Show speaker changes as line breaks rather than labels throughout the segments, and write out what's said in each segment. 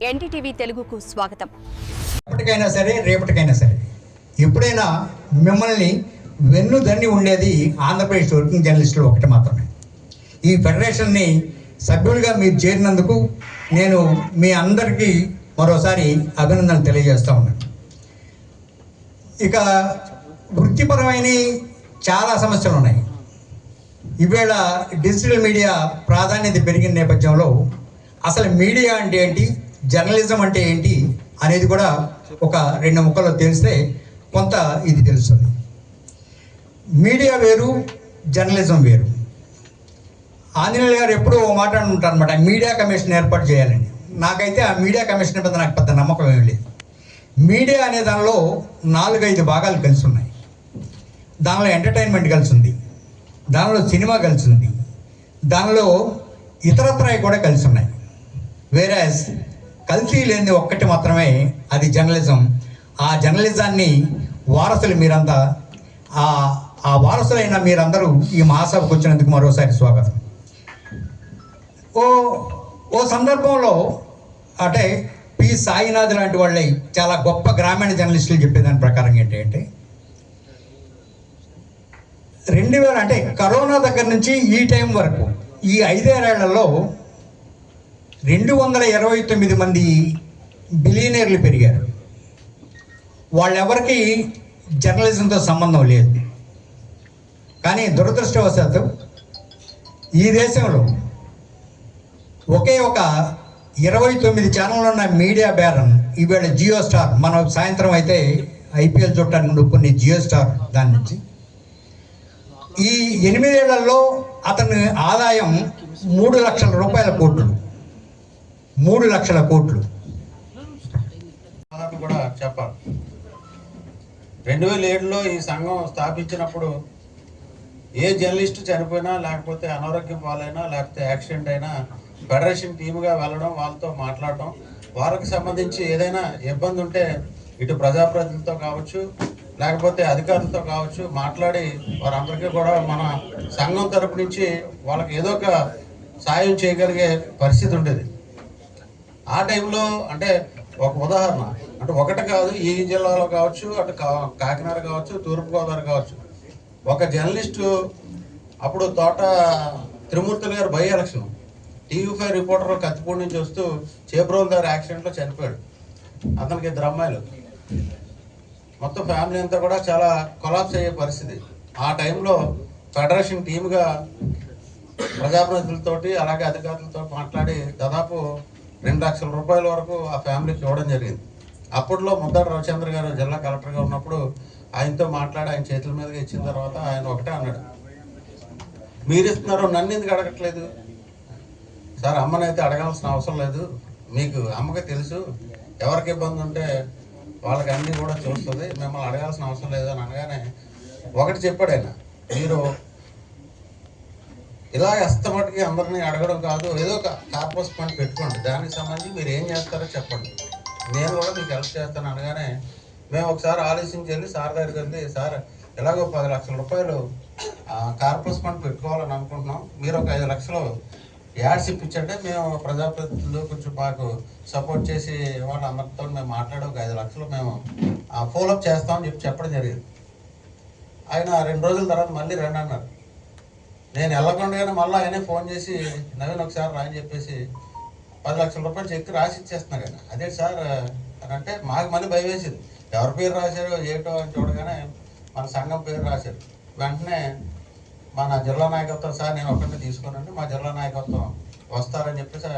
NDTV తెలుగుకు స్వాగతం.
ఎప్పటికైనా సరే రేపటికైనా సరే ఎప్పుడైనా మిమ్మల్ని వెన్నుదన్ని ఉండేది ఆంధ్రప్రదేశ్ వర్కింగ్ జర్నలిస్టులు ఒకటి మాత్రమే. ఈ ఫెడరేషన్ని సభ్యులుగా మీరు చేరినందుకు నేను మీ అందరికీ మరోసారి అభినందనలు తెలియజేస్తూ ఉన్నాను. ఇక వృత్తిపరమైన చాలా సమస్యలు ఉన్నాయి. ఈవేళ డిజిటల్ మీడియా ప్రాధాన్యత పెరిగిన నేపథ్యంలో అసలు మీడియా అంటే ఏంటి, జర్నలిజం అంటే ఏంటి అనేది కూడా ఒక 2 ముక్కల్లో తెలిస్తే కొంత ఇది తెలుస్తుంది. మీడియా వేరు, జర్నలిజం వేరు. ఆంజనేయులు గారు ఎప్పుడూ ఓ మాట అంటారు అనమాట, మీడియా కమిషన్ ఏర్పాటు చేయాలని. నాకైతే ఆ మీడియా కమిషన్ మీద నాకు పెద్ద నమ్మకం ఏం లేదు. మీడియా అనే దానిలో 4-5 భాగాలు కలిసి ఉన్నాయి. దానిలో ఎంటర్టైన్మెంట్ కలిసి ఉంది, దానిలో సినిమా కలిసి ఉంది, దానిలో ఇతరత్రాయి కూడా కలిసి ఉన్నాయి. వేరాజ్ కలిసి లేనిది ఒక్కటి మాత్రమే, అది జర్నలిజం. ఆ జర్నలిజాన్ని వారసులు మీరంతా, ఆ వారసులైన మీరందరూ ఈ మహాసభకు వచ్చినందుకు మరోసారి స్వాగతం. ఓ సందర్భంలో అంటే పి సాయినాథ్ లాంటి వాళ్ళే చాలా గొప్ప గ్రామీణ జర్నలిస్టులు చెప్పేదాని ప్రకారం ఏంటంటే 2000 అంటే కరోనా దగ్గర నుంచి ఈ టైం వరకు ఈ 5 ఏళ్లలో 229 మంది బిలియనీర్లు పెరిగారు. వాళ్ళెవరికి జర్నలిజంతో సంబంధం లేదు. కానీ దురదృష్టవశాత్తు ఈ దేశంలో ఒకే ఒక 29 ఛానళ్ళు ఉన్న మీడియా బేరన్ ఈవేళ జియో స్టార్, మనం సాయంత్రం అయితే ఐపీఎల్ చూడటానికి నొప్పుని జియో స్టార్ దాని నుంచి ఈ 8 ఏళ్లలో అతని ఆదాయం 3 లక్షల రూపాయల కోట్లు. 3 లక్షల కోట్లు
కూడా చెప్పాలి. 2007లో ఈ సంఘం స్థాపించినప్పుడు ఏ జర్నలిస్టు చనిపోయినా, లేకపోతే అనారోగ్యం పాలైనా, లేకపోతే యాక్సిడెంట్ అయినా ఫెడరేషన్ టీముగా వెళ్ళడం, వాళ్ళతో మాట్లాడడం, వాళ్ళకి సంబంధించి ఏదైనా ఇబ్బంది ఉంటే ఇటు ప్రజాప్రతినిధులతో కావచ్చు, లేకపోతే అధికారులతో కావచ్చు, మాట్లాడి వారందరికీ కూడా మన సంఘం తరపు నుంచి వాళ్ళకి ఏదో ఒక సాయం చేయగలిగే పరిస్థితి ఉండేది. ఆ టైంలో అంటే ఒక ఉదాహరణ, అంటే ఒకటి కాదు, ఈ జిల్లాలో కావచ్చు, అటు కాకినాడ కావచ్చు, తూర్పుగోదావరి కావచ్చు, ఒక జర్నలిస్టు అప్పుడు తోట త్రిమూర్తులు గారు by election TV5 reporter Kathipudi నుంచి వస్తూ చేబ్రోల్ గారు యాక్సిడెంట్లో చనిపోయాడు. అతనికి 2 అమ్మాయిలు, మొత్తం ఫ్యామిలీ అంతా కూడా చాలా కొలాప్స్ అయ్యే పరిస్థితి. ఆ టైంలో ఫెడరేషన్ టీముగా ప్రజాప్రతినిధులతోటి అలాగే అధికారులతో మాట్లాడి దాదాపు 2 లక్షల రూపాయల వరకు ఆ ఫ్యామిలీకి ఇవ్వడం జరిగింది. అప్పట్లో ముద్దాడ రవిచంద్ర గారు జిల్లా కలెక్టర్గా ఉన్నప్పుడు ఆయనతో మాట్లాడి ఆయన చేతుల మీదుగా ఇచ్చిన తర్వాత ఆయన ఒకటే అన్నాడు, మీరు ఇస్తున్నారు, నన్ను ఎందుకు అడగట్లేదు సార్? అమ్మనైతే అడగాల్సిన అవసరం లేదు, మీకు అమ్మకి తెలుసు, ఎవరికి ఇబ్బంది ఉంటే వాళ్ళకి అన్నీ కూడా చూస్తుంది, మిమ్మల్ని అడగాల్సిన అవసరం లేదు అని అనగానే ఒకటి చెప్పాడు ఆయన, మీరు ఇలా ఎస్తమటికి అందరినీ అడగడం కాదు, ఏదో ఒక కార్పస్ ఫండ్ పెట్టుకోండి, దానికి సంబంధించి మీరు ఏం చేస్తారో చెప్పండి, నేను కూడా మీకు హెల్ప్ చేస్తాను అనగానే మేము ఒకసారి ఆలోచించి వెళ్ళి సార్ దగ్గరికి వెళ్ళి, సార్ ఎలాగో 10 లక్షల రూపాయలు కార్పస్ ఫండ్ పెట్టుకోవాలని అనుకుంటున్నాం, మీరు ఒక 5 లక్షలు యాడ్స్ ఇప్పించంటే మేము ప్రజాప్రతినిధులు కొంచెం మాకు సపోర్ట్ చేసి వాళ్ళందరితో మేము మాట్లాడి ఒక 5 లక్షలు మేము ఫాలోఅప్ చేస్తామని చెప్పడం జరిగింది. ఆయన 2 రోజుల తర్వాత మళ్ళీ రండి అన్నారు. నేను వెళ్ళకుండానే మళ్ళీ ఆయనే ఫోన్ చేసి, నవీన్ ఒకసారి రా అని చెప్పేసి 10 లక్షల రూపాయలు చెక్ రాసి ఇచ్చేస్తున్నా కానీ, అదే సార్ అని అంటే మాకు మళ్ళీ భయం వేసింది, ఎవరి పేరు రాశారో ఏటో అని చూడగానే మన సంఘం పేరు రాశారు. వెంటనే మన జిల్లా నాయకత్వం, సార్ నేను ఒక్కరిని తీసుకోనండి, మా జిల్లా నాయకత్వం వస్తారని చెప్పేసి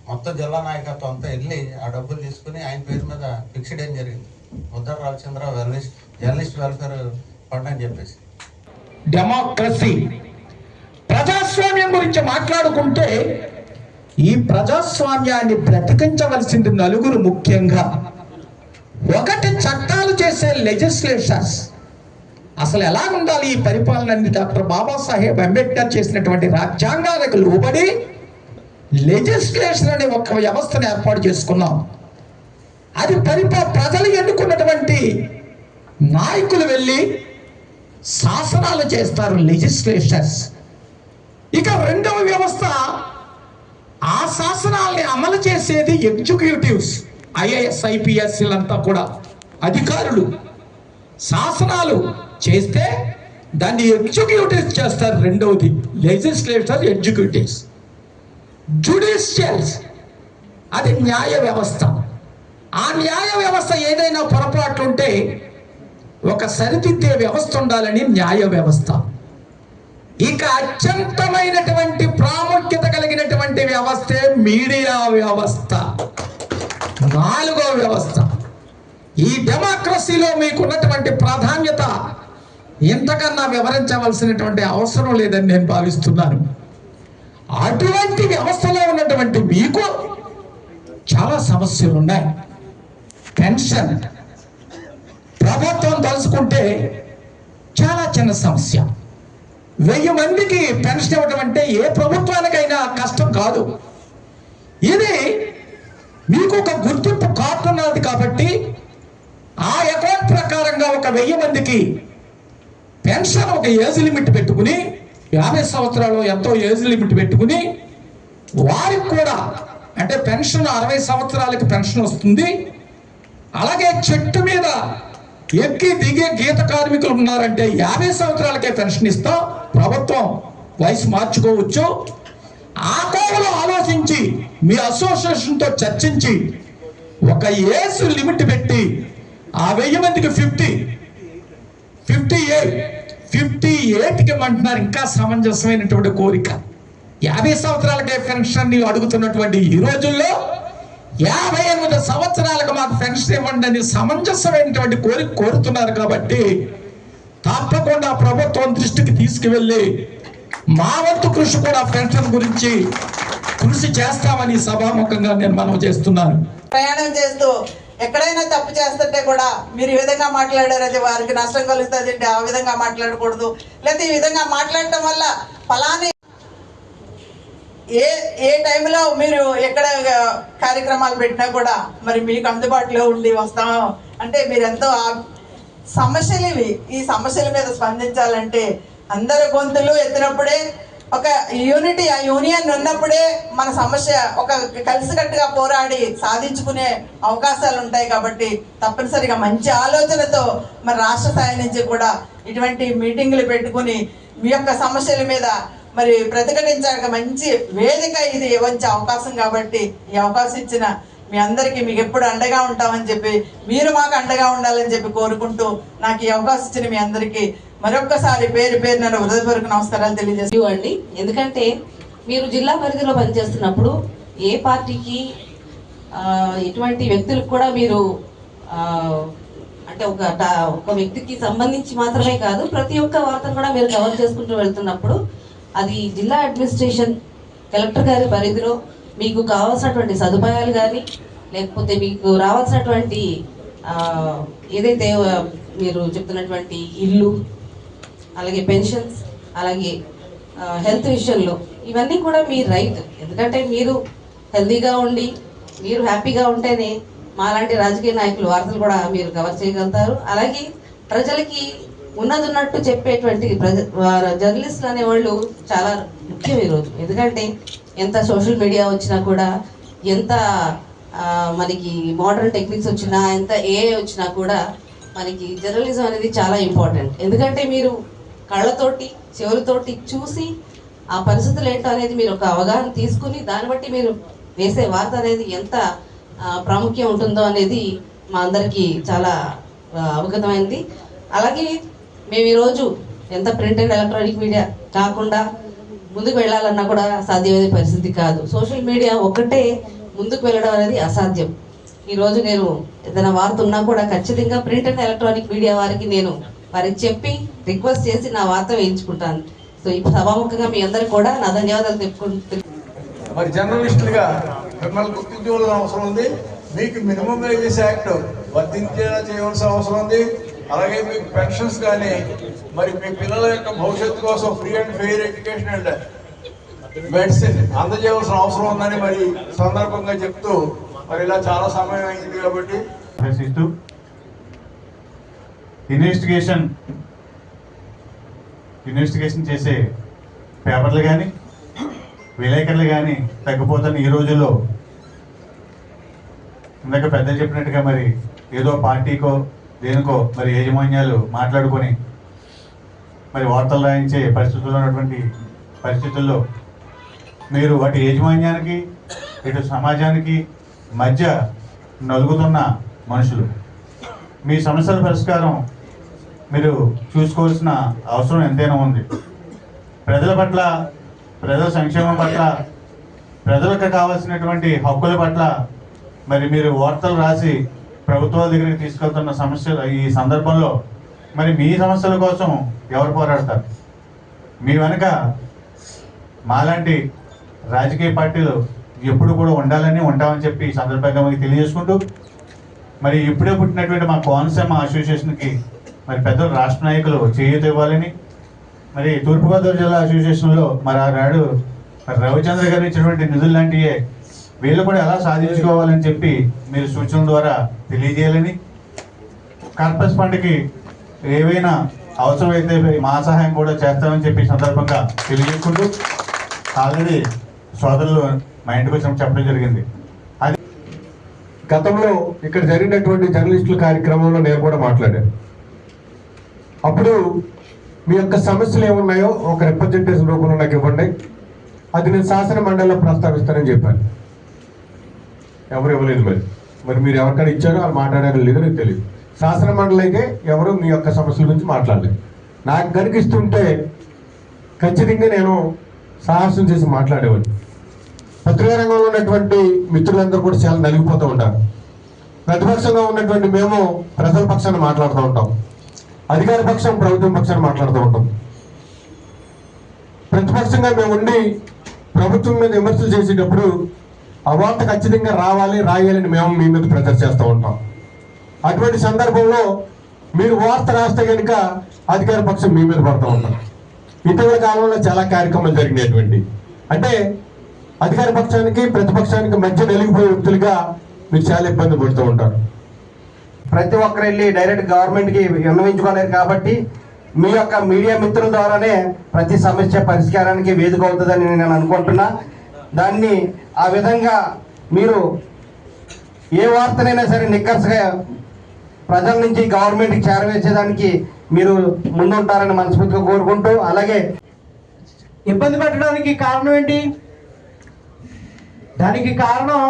మొత్తం జిల్లా నాయకత్వం అంతా వెళ్ళి ఆ డబ్బులు తీసుకుని ఆయన పేరు మీద ఫిక్స్డ్ ఏం జరిగింది, Muddada Ravichandra journalist welfare fund అని చెప్పేసి.
డెమోక్రసీ, ప్రజాస్వామ్యం గురించి మాట్లాడుకుంటే ఈ ప్రజాస్వామ్యాన్ని బ్రతికించవలసింది నలుగురు ముఖ్యంగా. ఒకటి, చట్టాలు చేసే లెజిస్లేషన్స్. అసలు ఎలా ఉండాలి ఈ పరిపాలన అని డాక్టర్ బాబాసాహెబ్ అంబేద్కర్ చేసినటువంటి రాజ్యాంగాలకు లోబడి లెజిస్లేషన్ అనే ఒక వ్యవస్థను ఏర్పాటు చేసుకున్నాం. అది ప్రజలు ఎన్నుకున్నటువంటి నాయకులు వెళ్ళి శాసనాలు చేస్తారు, లెజిస్లేషన్స్. ఇక రెండవ వ్యవస్థ, ఆ శాసనాల్ని అమలు చేసేది ఎగ్జిక్యూటివ్స్, ఐఏఎస్ ఐపీఎస్లంతా కూడా అధికారులు. శాసనాలు చేస్తే దాన్ని ఎగ్జిక్యూటివ్స్ చేస్తారు. రెండవది లెజిస్లేటర్, ఎగ్జిక్యూటివ్స్. జ్యుడిషియల్స్ అది న్యాయ వ్యవస్థ. ఆ న్యాయ వ్యవస్థ ఏదైనా పొరపాట్లు ఉంటే ఒక సరిదిద్దే వ్యవస్థ ఉండాలని న్యాయ వ్యవస్థ. ఇక అత్యంతమైనటువంటి ప్రాముఖ్యత కలిగినటువంటి వ్యవస్థే మీడియా వ్యవస్థ, నాలుగో వ్యవస్థ. ఈ డెమోక్రసీలో మీకున్నటువంటి ప్రాధాన్యత ఇంతకన్నా వివరించవలసినటువంటి అవసరం లేదని నేను భావిస్తున్నాను. అటువంటి వ్యవస్థలో ఉన్నటువంటి మీకు చాలా సమస్యలు ఉన్నాయి. పెన్షన్ ప్రభుత్వం తలుచుకుంటే చాలా చిన్న సమస్య. 1000 మందికి పెన్షన్ ఇవ్వడం అంటే ఏ ప్రభుత్వానికైనా కష్టం కాదు. ఇది మీకు ఒక గుర్తింపు కార్డు ఉన్నది కాబట్టి ఆ అకౌంట్ ప్రకారంగా ఒక 1000 మందికి పెన్షన్ ఒక ఏజ్ లిమిట్ పెట్టుకుని 50 సంవత్సరాలు ఎంతో ఏజ్ లిమిట్ పెట్టుకుని వారికి కూడా అంటే పెన్షన్ 60 సంవత్సరాలకి పెన్షన్ వస్తుంది. అలాగే చెట్టు మీద ఎక్కి దిగే గీత కార్మికులు ఉన్నారంటే 50 సంవత్సరాలకే పెన్షన్ ఇస్తాం. ప్రభుత్వం వయసు మార్చుకోవచ్చు. ఆ కోవలో ఆలోచించి మీ అసోసియేషన్తో చర్చించి ఒక ఏజ్ లిమిట్ పెట్టి ఆ 1000 మందికి 58కి అంటున్నారు. ఇంకా సమంజసమైనటువంటి కోరిక. 50 సంవత్సరాలకే పెన్షన్ అడుగుతున్నటువంటి ఈ రోజుల్లో 58 సంవత్సరాలకు మాకు పెన్షన్ ఇవ్వండి అని సమంజసమైనటువంటి కోరిక కోరుతున్నారు. కాబట్టి తప్పకుండా ప్రభుత్వం దృష్టికి తీసుకువెళ్ళి మా వంతు కృషి కూడా పెన్షన్ గురించి కృషి చేస్తామని సభాముఖంగా నేను మనవి చేస్తున్నాను.
ప్రయాణం చేస్తూ ఎక్కడైనా తప్పు చేస్తుంటే కూడా మీరు ఈ విధంగా మాట్లాడారు, అది వారికి నష్టం కలుగుతుంది అంటే ఆ విధంగా మాట్లాడకూడదు, లేకపోతే ఈ విధంగా మాట్లాడటం వల్ల ఫలాని ఏ టైంలో మీరు ఎక్కడ కార్యక్రమాలు పెట్టినా కూడా మరి మీకు అందుబాటులో ఉండి వస్తాం అంటే మీరు ఎంతో సమస్యలు ఇవి. ఈ సమస్యల మీద స్పందించాలంటే అందరి గొంతులు ఎత్తినప్పుడే ఒక యూనిటీ, ఆ యూనియన్ ఉన్నప్పుడే మన సమస్య ఒక కలిసికట్టుగా పోరాడి సాధించుకునే అవకాశాలు ఉంటాయి. కాబట్టి తప్పనిసరిగా మంచి ఆలోచనతో మరి రాష్ట్ర స్థాయి నుంచి కూడా ఇటువంటి మీటింగులు పెట్టుకుని మీ యొక్క సమస్యల మీద మరి ప్రతిఘటించడానికి మంచి వేదిక ఇది మంచి అవకాశం. కాబట్టి ఈ అవకాశం ఇచ్చిన మీ అందరికీ మీకు ఎప్పుడు అండగా ఉంటామని చెప్పి మీరు మాకు అండగా ఉండాలని చెప్పి కోరుకుంటూ నాకు ఈ అవకాశం ఇచ్చిన మీ అందరికీ మరొక్కసారి పేరు నన్ను హృదయపూర్వక నమస్కారాలు తెలియజేస్తాను.
ఎందుకంటే మీరు జిల్లా పరిధిలో పనిచేస్తున్నప్పుడు ఏ పార్టీకి ఎటువంటి వ్యక్తులకు కూడా మీరు అంటే ఒక వ్యక్తికి సంబంధించి మాత్రమే కాదు ప్రతి ఒక్క వార్తను కూడా మీరు కవర్ చేసుకుంటూ వెళ్తున్నప్పుడు అది జిల్లా అడ్మినిస్ట్రేషన్ కలెక్టర్ గారి పరిధిలో మీకు కావాల్సినటువంటి సదుపాయాలు కానీ లేకపోతే మీకు రావాల్సినటువంటి ఏదైతే మీరు చెప్తున్నటువంటి ఇల్లు, అలాగే పెన్షన్స్, అలాగే హెల్త్ విషయంలో ఇవన్నీ కూడా మీ రైట్. ఎందుకంటే మీరు హెల్తీగా ఉండి మీరు హ్యాపీగా ఉంటేనే మాలాంటి రాజకీయ నాయకులు వార్తలు కూడా మీరు కవర్ చేయగలుగుతారు. అలాగే ప్రజలకి ఉన్నట్టు చెప్పేటువంటి జర్నలిస్టులు అనేవాళ్ళు చాలా ముఖ్యం ఈరోజు. ఎందుకంటే ఎంత సోషల్ మీడియా వచ్చినా కూడా, ఎంత మనకి మోడర్న్ టెక్నిక్స్ వచ్చినా, ఎంత ఏఐ వచ్చినా కూడా మనకి జర్నలిజం అనేది చాలా ఇంపార్టెంట్. ఎందుకంటే మీరు కళ్ళతోటి చెవులతోటి చూసి ఆ పరిస్థితులు ఏంటో అనేది మీరు ఒక అవగాహన తీసుకుని దాన్ని బట్టి మీరు వేసే వార్త అనేది ఎంత ప్రాముఖ్యం ఉంటుందో అనేది మా అందరికీ చాలా అవగతమైంది. అలాగే మేము ఈరోజు ఎంత ప్రింట్ అండ్ ఎలక్ట్రానిక్ మీడియా కాకుండా ముందుకు వెళ్ళాలన్నా కూడా సాధ్యమయ్యే పరిస్థితి కాదు. సోషల్ మీడియా ఒక్కటే ముందుకు వెళ్ళడం అనేది అసాధ్యం. ఈరోజు నేను ఏదైనా వార్త ఉన్నా కూడా ఖచ్చితంగా ప్రింట్ అండ్ ఎలక్ట్రానిక్ మీడియా వారికి వారికి చెప్పి రిక్వెస్ట్ చేసి నా వార్త వేయించుకుంటాను. సో ఇప్పుడు సభాముఖంగా మీ అందరికి కూడా నా ధన్యవాదాలు చెప్పుకుంటున్నాను.
మరి జర్నలిస్టులుగా మిమ్మల్ని గుర్తించవలసిన అవసరం ఉంది. మీకు మినిమం వేజెస్ యాక్ట్ వర్తించేలా చేయవలసిన అవసరం ఉంది. అలాగే మీకు పెన్షన్స్ కానీ మరి మీ పిల్లల యొక్క భవిష్యత్తు కోసం free and fair education and medicine అందజేయవలసిన అవసరం ఉందని మరి సందర్భంగా చెప్తూ మరి ఇలా చాలా సమయం అయింది కాబట్టి
ఇన్వెస్టిగేషన్ చేసే పేపర్లు కానీ విలేకరులు కానీ తగ్గిపోతున్న ఈ రోజుల్లో ఇందాక పెద్దలు చెప్పినట్టుగా మరి ఏదో పార్టీకో దేనికో మరి యాజమాన్యాలు మాట్లాడుకొని మరి వార్తలు రాయించే పరిస్థితుల్లో ఉన్నటువంటి పరిస్థితుల్లో మీరు వాటి యాజమాన్యానికి ఇటు సమాజానికి మధ్య నలుగుతున్న మనుషులు. మీ సమస్యల పరిష్కారం మీరు చూసుకోవాల్సిన అవసరం ఎంతైనా ఉంది. ప్రజల పట్ల, ప్రజల సంక్షేమం పట్ల, ప్రజలకు కావాల్సినటువంటి హక్కుల పట్ల మరి మీరు వార్తలు రాసి ప్రభుత్వాల దగ్గరికి తీసుకెళ్తున్న సమస్యలు ఈ సందర్భంలో మరి మీ సమస్యల కోసం ఎవరు పోరాడతారు? మీ వెనక మాలాంటి రాజకీయ పార్టీలు ఎప్పుడు కూడా ఉండాలని ఉంటామని చెప్పి ఈ సందర్భంగా మీకు తెలియజేసుకుంటూ, మరి ఇప్పుడే పుట్టినటువంటి మా కోనసీమ అసోసియేషన్కి మరి పెద్దలు రాష్ట్ర నాయకులు చేయూత ఇవ్వాలని, మరి తూర్పుగోదావరి జిల్లా అసోసియేషన్లో మరి ఆనాడు మరి రవిచంద్ర గారు ఇచ్చినటువంటి నిధులు లాంటివే వీళ్ళు కూడా ఎలా సాధించుకోవాలని చెప్పి మీరు సూచనల ద్వారా తెలియజేయాలని, కార్పస్ ఫండ్కి ఏవైనా అవసరమైతే మా సహాయం కూడా చేస్తామని చెప్పి సందర్భంగా తెలియజేసుకుంటూ, ఆల్రెడీ సోదరులు మా ఇంటికి వచ్చినప్పుడు చెప్పడం జరిగింది. అది
గతంలో ఇక్కడ జరిగినటువంటి జర్నలిస్టుల కార్యక్రమంలో నేను కూడా మాట్లాడాను. అప్పుడు మీ యొక్క సమస్యలు ఏమున్నాయో ఒక రిప్రజెంటేషన్ రూపంలో నాకు ఇవ్వండి, అది నేను శాసన మండలిలో ప్రస్తావిస్తానని చెప్పాను. ఎవరు ఇవ్వలేదు. మరి మీరు ఎవరికైనా ఇచ్చారో వాళ్ళు మాట్లాడారో లేదో నాకు తెలియదు. శాసన మండలి అయితే ఎవరు మీ యొక్క సమస్యల గురించి మాట్లాడలేదు. నాకు కనిపిస్తుంటే ఖచ్చితంగా నేను సాహసం చేసి మాట్లాడేవాడిని. పత్రికా రంగంలో ఉన్నటువంటి మిత్రులందరూ కూడా చాలా నలిగిపోతూ ఉంటారు. ప్రతిపక్షంగా ఉన్నటువంటి మేము ప్రజల పక్షాన్ని మాట్లాడుతూ ఉంటాం, అధికార పక్షం ప్రభుత్వం పక్షాన్ని మాట్లాడుతూ ఉంటాం. ప్రతిపక్షంగా మేము ఉండి ప్రభుత్వం మీద విమర్శలు చేసేటప్పుడు ఆ వార్త ఖచ్చితంగా రావాలి, రాయాలని మేము మీ మీద ప్రెజర్ చేస్తూ ఉంటాం. అటువంటి సందర్భంలో మీరు వార్త రాస్తే కనుక అధికార పక్షం మీ మీద పడుతూ ఉంటాం. ఇటీవల కాలంలో చాలా కార్యక్రమాలు జరిగినటువంటి, అంటే అధికార పక్షానికి ప్రతిపక్షానికి మధ్య నలిగిపోయే వ్యక్తులుగా మీరు చాలా ఇబ్బంది పడుతూ ఉంటారు.
ప్రతి ఒక్కరు వెళ్ళి డైరెక్ట్ గవర్నమెంట్కి విన్నవించుకోలేరు కాబట్టి మీ యొక్క మీడియా మిత్రుల ద్వారానే ప్రతి సమస్య పరిష్కారానికి వేదిక అవుతుందని నేను అనుకుంటున్నా. దాన్ని ఆ విధంగా మీరు ఏ వార్తనైనా సరే నిక్కర్స్గా ప్రజల నుంచి గవర్నమెంట్కి చేరవేసేదానికి మీరు ముందుంటారని మనస్ఫూర్తిగా కోరుకుంటూ, అలాగే
ఇబ్బంది పెట్టడానికి కారణం ఏంటి? దానికి కారణం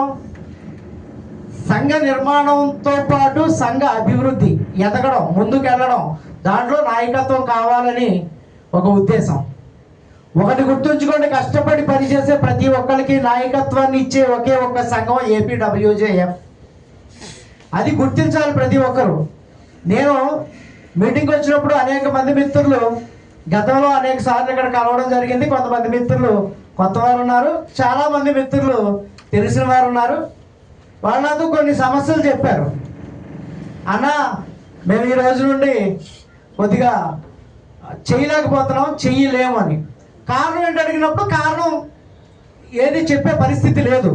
సంఘ నిర్మాణంతో పాటు సంఘ అభివృద్ధి, ఎదగడం, ముందుకెళ్ళడం, దాంట్లో నాయకత్వం కావాలని ఒక ఉద్దేశం. ఒకటి గుర్తుంచుకోండి, కష్టపడి పనిచేసే ప్రతి ఒక్కరికి నాయకత్వాన్ని ఇచ్చే ఒకే ఒక్క సంఘం ఏపీడబ్ల్యూజేఎఫ్. అది గుర్తించాలి ప్రతి ఒక్కరు. నేను మీటింగ్ వచ్చినప్పుడు అనేక మంది మిత్రులు గతంలో అనేక సార్లు ఇక్కడ కలవడం జరిగింది. కొంతమంది మిత్రులు కొత్త వారు ఉన్నారు, చాలామంది మిత్రులు తెలిసిన వారు ఉన్నారు. వాళ్ళకు కొన్ని సమస్యలు చెప్పారు. అన్న, మేము ఈ రోజు నుండి కొద్దిగా చేయలేకపోతున్నాం, చెయ్యలేము అని. కారణం ఏంటి అడిగినప్పుడు కారణం ఏది చెప్పే పరిస్థితి లేదు.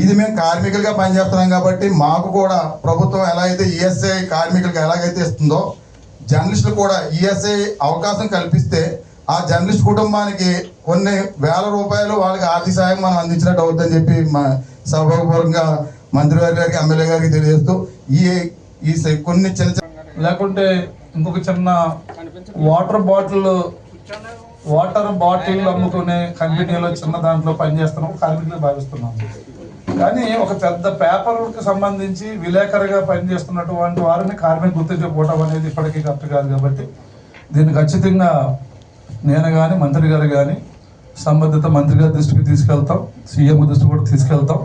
ఇది మేము కార్మికులుగా పనిచేస్తున్నాం కాబట్టి మాకు కూడా ప్రభుత్వం ఎలా అయితే ఈఎస్ఐ కార్మికులకు ఎలాగైతే ఇస్తుందో జర్నలిస్టులు కూడా ఈఎస్ఐ అవకాశం కల్పిస్తే ఆ జర్నలిస్ట్ కుటుంబానికి కొన్ని వేల రూపాయలు వాళ్ళకి ఆర్థిక సాయం మనం అందించినట్టు అవుతుందని చెప్పి మా సభాపూర్వకంగా మంత్రి గారికి ఎమ్మెల్యే గారికి తెలియజేస్తూ ఈ కొన్ని చిన్న
లేకుంటే ఇంకొక చిన్న వాటర్ బాటిల్ అమ్ముకునే కంపెనీలో చిన్న దాంట్లో పనిచేస్తున్నాం కార్మికులు భావిస్తున్నాం. కానీ ఒక పెద్ద పేపర్కి సంబంధించి విలేకరుగా పనిచేస్తున్నటువంటి వారిని కార్మిక గుర్తించకపోవడం అనేది ఇప్పటికీ కరెక్ట్ కాదు. కాబట్టి దీన్ని ఖచ్చితంగా నేను కానీ మంత్రి గారు కానీ సంబంధిత మంత్రి గారి దృష్టికి తీసుకెళ్తాం, సీఎం దృష్టికి కూడా తీసుకెళ్తాం.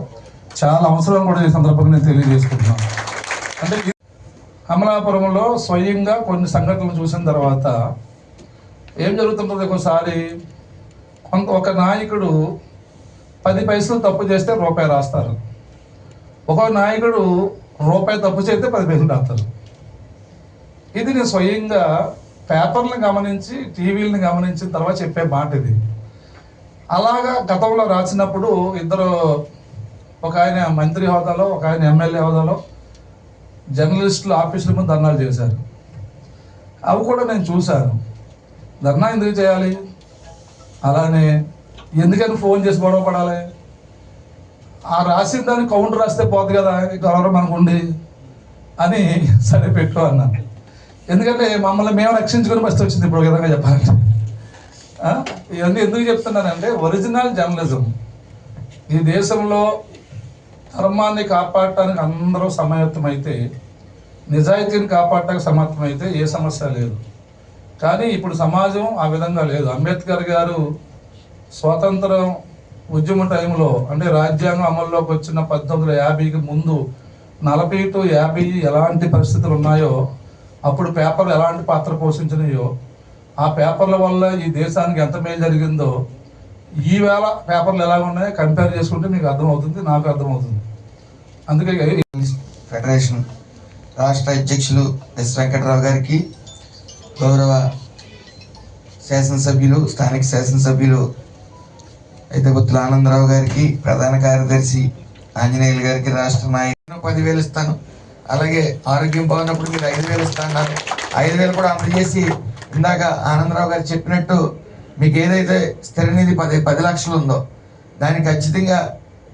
చాలా అవసరం కూడా ఈ సందర్భంగా నేను తెలియజేసుకుంటున్నాను. అంటే అమలాపురంలో స్వయంగా కొన్ని సంఘటనలు చూసిన తర్వాత ఏం జరుగుతుంటుంది, ఒకసారి ఒక నాయకుడు 10 పైసలు తప్పు చేస్తే రూపాయి రాస్తారు, ఒక నాయకుడు రూపాయి తప్పు చేస్తే 10 పైసలు రాస్తారు. ఇది నేను స్వయంగా పేపర్లను గమనించి టీవీలను గమనించిన తర్వాత చెప్పే మాట ఇది. అలాగా గతంలో రాసినప్పుడు ఇద్దరు, ఒక ఆయన మంత్రి హోదాలో, ఒక ఆయన ఎమ్మెల్యే హోదాలో జర్నలిస్టులు ఆఫీసుల ముందు ధర్నాలు చేశారు. అవి కూడా నేను చూశాను. ధర్నా ఎందుకు చేయాలి? అలానే ఎందుకని ఫోన్ చేసి గొడవ పడాలి? ఆ రాసిన దానికి కౌంటర్ రాస్తే పోదు కదా, గౌరవం మనకు ఉండి అని సరే పెట్టు అన్నాను. ఎందుకంటే మమ్మల్ని మేము రక్షించుకుని బస్సు వచ్చింది ఇప్పుడు ఒక విధంగా చెప్పాలంటే. ఇవన్నీ ఎందుకు చెప్తున్నానంటే ఒరిజినల్ జర్నలిజం ఈ దేశంలో ధర్మాన్ని కాపాడటానికి అందరూ సమాయత్తమైతే, నిజాయితీని కాపాడటానికి సమాయత్తమైతే ఏ సమస్య లేదు. కానీ ఇప్పుడు సమాజం ఆ విధంగా లేదు. అంబేద్కర్ గారు స్వాతంత్రం ఉద్యమ టైంలో అంటే రాజ్యాంగం అమల్లోకి వచ్చిన 1950కి ముందు 40 to 50 ఎలాంటి పరిస్థితులు ఉన్నాయో, అప్పుడు పేపర్లు ఎలాంటి పాత్ర పోషించినాయో, ఆ పేపర్ల వల్ల ఈ దేశానికి ఎంత మేలు జరిగిందో ఈవేళ పేపర్లు ఎలా ఉన్నాయో కంపేర్ చేసుకుంటే మీకు అర్థమవుతుంది, నాకు అర్థమవుతుంది. అందుకే
ఫెడరేషన్ రాష్ట్ర అధ్యక్షులు ఎస్ వెంకటరావు గారికి, గౌరవ శాసనసభ్యులు స్థానిక శాసనసభ్యులు అయితే గుత్తుల ఆనందరావు గారికి, ప్రధాన కార్యదర్శి ఆంజనేయులు గారికి, రాష్ట్ర నాయకులు 10,000 ఇస్తాను. అలాగే ఆరోగ్యం బాగున్నప్పుడు మీరు 5,000 ఇస్తాను. 5,000 కూడా అందజేసి ఇందాక ఆనందరావు గారు చెప్పినట్టు మీకు ఏదైతే స్థిర నిధి 10 లక్షలు ఉందో దానికి ఖచ్చితంగా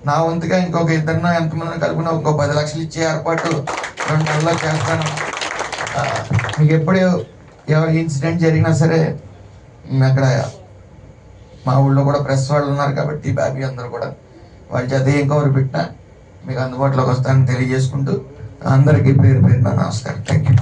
నా వంతుగా ఇంకొక ఇద్దరినో ఎంతమందినో కలుపున ఇంకో 10 లక్షలు ఇచ్చే ఏర్పాటు 2 నెలల్లో చేస్తాను. మీకు ఎప్పుడు ఎవరి ఇన్సిడెంట్ జరిగినా సరే అక్కడ మా ఊళ్ళో కూడా ప్రెస్ వాళ్ళు ఉన్నారు కాబట్టి బాబీ అందరూ కూడా వాళ్ళ చేత ఏం కవర్ పెట్టినా మీకు అందుబాటులోకి వస్తానని తెలియజేసుకుంటూ అందరికీ పేరు పేరున నమస్కారం. Thank you.